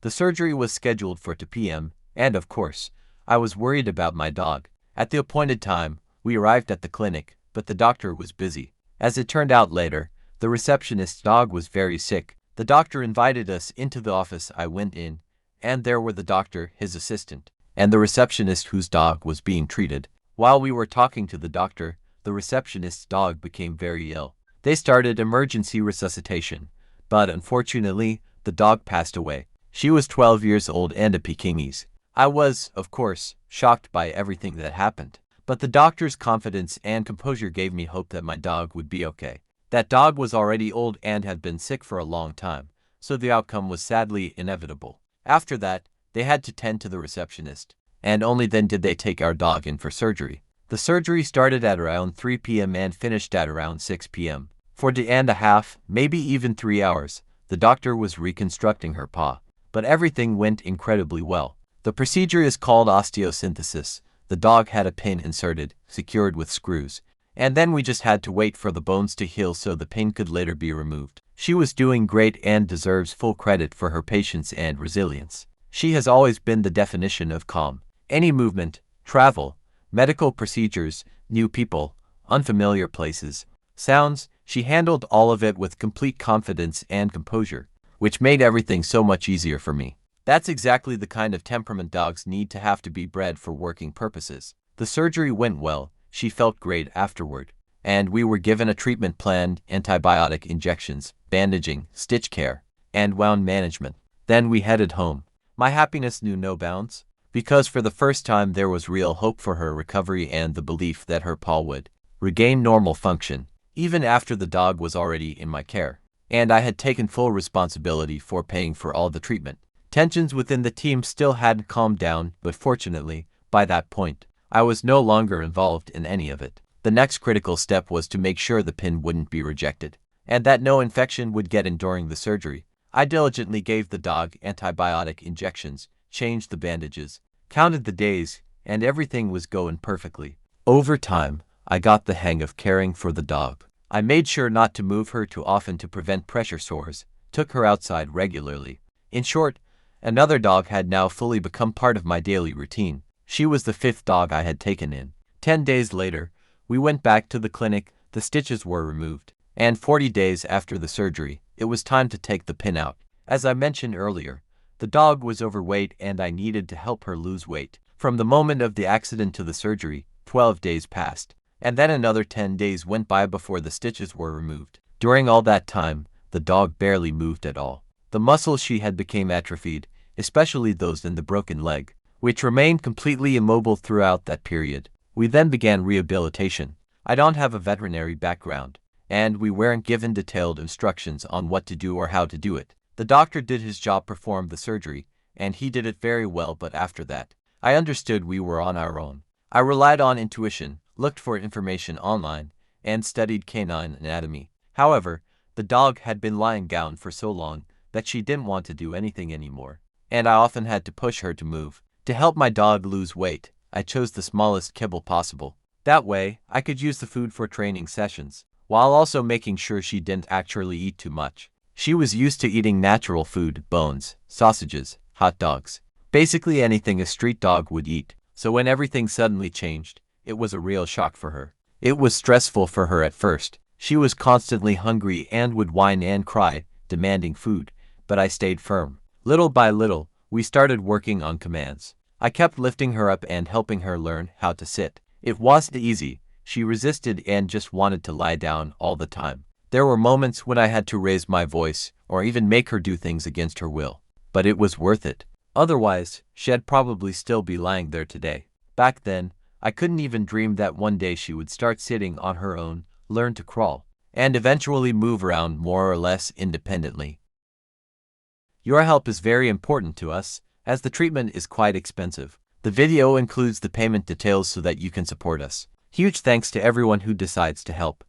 The surgery was scheduled for 2 p.m., and of course, I was worried about my dog. At the appointed time, we arrived at the clinic, but the doctor was busy. As it turned out later, the receptionist's dog was very sick. The doctor invited us into the office. I went in, and there were the doctor, his assistant, and the receptionist whose dog was being treated. While we were talking to the doctor, the receptionist's dog became very ill. They started emergency resuscitation, but unfortunately, the dog passed away. She was 12 years old and a Pekingese. I was, of course, shocked by everything that happened, but the doctor's confidence and composure gave me hope that my dog would be okay. That dog was already old and had been sick for a long time, so the outcome was sadly inevitable. After that, they had to tend to the receptionist, and only then did they take our dog in for surgery. The surgery started at around 3 p.m. and finished at around 6 p.m. For 2.5, maybe even 3 hours, the doctor was reconstructing her paw, but everything went incredibly well. The procedure is called osteosynthesis. The dog had a pin inserted, secured with screws, and then we just had to wait for the bones to heal so the pin could later be removed. She was doing great and deserves full credit for her patience and resilience. She has always been the definition of calm. Any movement, travel, medical procedures, new people, unfamiliar places, sounds, she handled all of it with complete confidence and composure, which made everything so much easier for me. That's exactly the kind of temperament dogs need to have to be bred for working purposes. The surgery went well, she felt great afterward, and we were given a treatment plan, antibiotic injections, bandaging, stitch care, and wound management. Then we headed home. My happiness knew no bounds, because for the first time there was real hope for her recovery and the belief that her paw would regain normal function, even after the dog was already in my care, and I had taken full responsibility for paying for all the treatment. Tensions within the team still hadn't calmed down, but fortunately, by that point, I was no longer involved in any of it. The next critical step was to make sure the pin wouldn't be rejected, and that no infection would get in during the surgery. I diligently gave the dog antibiotic injections, changed the bandages, counted the days, and everything was going perfectly. Over time, I got the hang of caring for the dog. I made sure not to move her too often to prevent pressure sores, took her outside regularly. In short, another dog had now fully become part of my daily routine. She was the 5th dog I had taken in. 10 days later, we went back to the clinic, the stitches were removed, and 40 days after the surgery, it was time to take the pin out. As I mentioned earlier, the dog was overweight and I needed to help her lose weight. From the moment of the accident to the surgery, 12 days passed, and then another 10 days went by before the stitches were removed. During all that time, the dog barely moved at all. The muscles she had became atrophied, especially those in the broken leg, which remained completely immobile throughout that period. We then began rehabilitation. I don't have a veterinary background, and we weren't given detailed instructions on what to do or how to do it. The doctor did his job, performed the surgery, and he did it very well, but after that, I understood we were on our own. I relied on intuition, looked for information online, and studied canine anatomy. However, the dog had been lying down for so long that she didn't want to do anything anymore, and I often had to push her to move. To help my dog lose weight, I chose the smallest kibble possible. That way, I could use the food for training sessions, while also making sure she didn't actually eat too much. She was used to eating natural food, bones, sausages, hot dogs, basically anything a street dog would eat. So when everything suddenly changed, it was a real shock for her. It was stressful for her at first. She was constantly hungry and would whine and cry, demanding food, but I stayed firm. Little by little, we started working on commands. I kept lifting her up and helping her learn how to sit. It wasn't easy. She resisted and just wanted to lie down all the time. There were moments when I had to raise my voice or even make her do things against her will. But it was worth it. Otherwise, she'd probably still be lying there today. Back then, I couldn't even dream that one day she would start sitting on her own, learn to crawl, and eventually move around more or less independently. Your help is very important to us, as the treatment is quite expensive. The video includes the payment details so that you can support us. Huge thanks to everyone who decides to help.